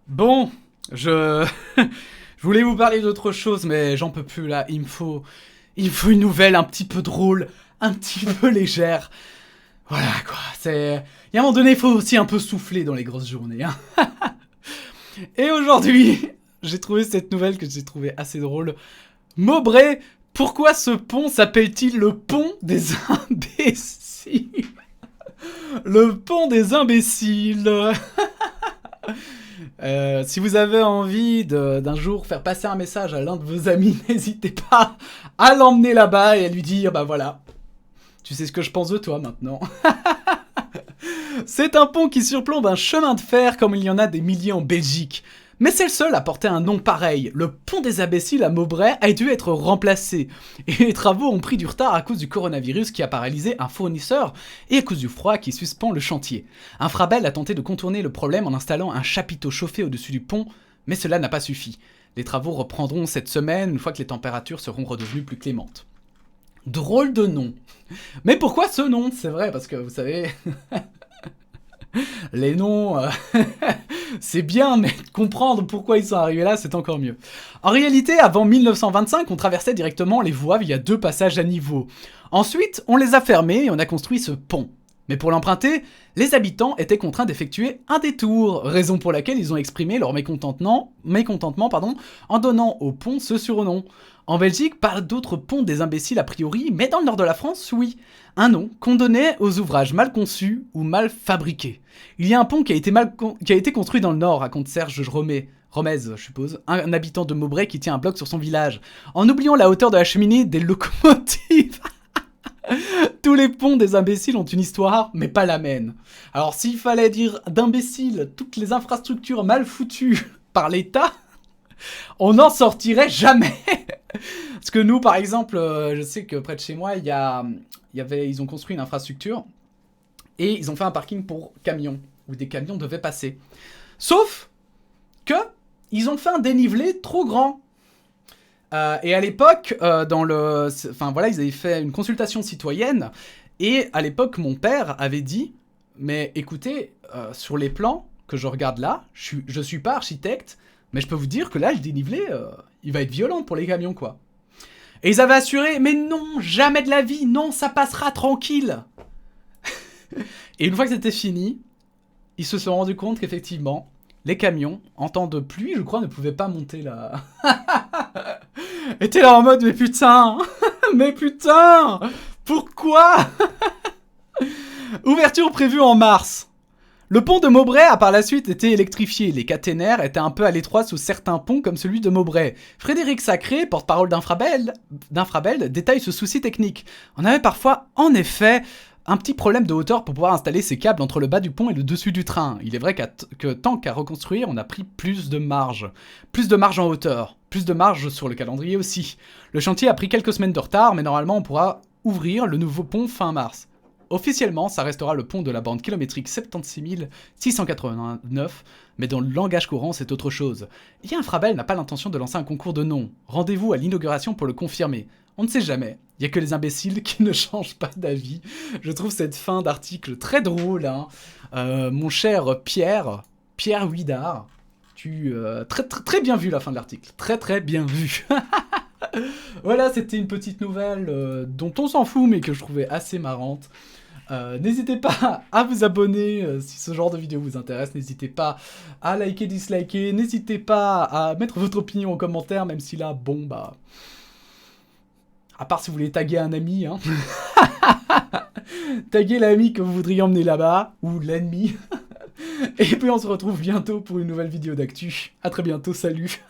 Bon, je... je voulais vous parler d'autre chose, mais j'en peux plus là. Il me faut une nouvelle un petit peu drôle, un petit peu légère. Voilà quoi, c'est... Il y a un moment donné, il faut aussi un peu souffler dans les grosses journées. Hein. Et aujourd'hui, j'ai trouvé cette nouvelle que j'ai trouvée assez drôle. Maubrey, pourquoi ce pont s'appelle-t-il le pont des imbéciles? Le pont des imbéciles. Si vous avez envie d'un jour faire passer un message à l'un de vos amis, n'hésitez pas à l'emmener là-bas et à lui dire, bah voilà, tu sais ce que je pense de toi maintenant. C'est un pont qui surplombe un chemin de fer comme il y en a des milliers en Belgique. Mais c'est le seul à porter un nom pareil. Le pont des imbéciles à Maubrey a dû être remplacé. Et les travaux ont pris du retard à cause du coronavirus qui a paralysé un fournisseur et à cause du froid qui suspend le chantier. Infrabel a tenté de contourner le problème en installant un chapiteau chauffé au-dessus du pont, mais cela n'a pas suffi. Les travaux reprendront cette semaine une fois que les températures seront redevenues plus clémentes. Drôle de nom. Mais pourquoi ce nom? C'est vrai, parce que vous savez... Les noms, c'est bien, mais comprendre pourquoi ils sont arrivés là, c'est encore mieux. En réalité, avant 1925, on traversait directement les voies via 2 passages à niveau. Ensuite, on les a fermés et on a construit ce pont. Mais pour l'emprunter, les habitants étaient contraints d'effectuer un détour, raison pour laquelle ils ont exprimé leur mécontentement en donnant au pont ce surnom. En Belgique, pas d'autres ponts des imbéciles a priori, mais dans le nord de la France, oui. Un nom qu'on donnait aux ouvrages mal conçus ou mal fabriqués. Il y a un pont qui a été construit dans le nord, raconte Serge Romez, je suppose, un habitant de Maubrey qui tient un bloc sur son village, en oubliant la hauteur de la cheminée des locomotives. Tous les ponts des imbéciles ont une histoire, mais pas la mienne. Alors s'il fallait dire d'imbéciles toutes les infrastructures mal foutues par l'État, on n'en sortirait jamais. Parce que nous, par exemple, je sais que près de chez moi, ils ont construit une infrastructure et ils ont fait un parking pour camions, où des camions devaient passer. Sauf que ils ont fait un dénivelé trop grand. Et à l'époque, ils avaient fait une consultation citoyenne. Et à l'époque, mon père avait dit, mais écoutez, sur les plans que je regarde là, je suis pas architecte, mais je peux vous dire que là, le dénivelé, il va être violent pour les camions, quoi. Et ils avaient assuré, mais non, jamais de la vie, non, ça passera tranquille. Et une fois que c'était fini, ils se sont rendus compte qu'effectivement, les camions, en temps de pluie, je crois, ne pouvaient pas monter là. Étaient là en mode, mais putain, pourquoi? Ouverture prévue en mars. Le pont de Maubrey a par la suite été électrifié. Les caténaires étaient un peu à l'étroit sous certains ponts comme celui de Maubrey. Frédéric Sacré, porte-parole d'Infrabel, détaille ce souci technique. On avait parfois, en effet, un petit problème de hauteur pour pouvoir installer ces câbles entre le bas du pont et le dessus du train. Il est vrai que tant qu'à reconstruire, on a pris plus de marge. Plus de marge en hauteur. Plus de marge sur le calendrier aussi. Le chantier a pris quelques semaines de retard, mais normalement on pourra ouvrir le nouveau pont fin mars. Officiellement, ça restera le pont de la bande kilométrique 76 689, mais dans le langage courant, c'est autre chose. Et Infrabel n'a pas l'intention de lancer un concours de noms. Rendez-vous à l'inauguration pour le confirmer. On ne sait jamais. Il n'y a que les imbéciles qui ne changent pas d'avis. Je trouve cette fin d'article très drôle. Hein. Mon cher Pierre Huidard, très bien vu la fin de l'article. Très bien vu. Voilà, c'était une petite nouvelle dont on s'en fout, mais que je trouvais assez marrante. N'hésitez pas à vous abonner si ce genre de vidéo vous intéresse. N'hésitez pas à liker, disliker. N'hésitez pas à mettre votre opinion en commentaire, même si là, bon, bah... À part si vous voulez taguer un ami, hein. Taguer l'ami que vous voudriez emmener là-bas, ou l'ennemi. Et puis on se retrouve bientôt pour une nouvelle vidéo d'actu. À très bientôt, salut.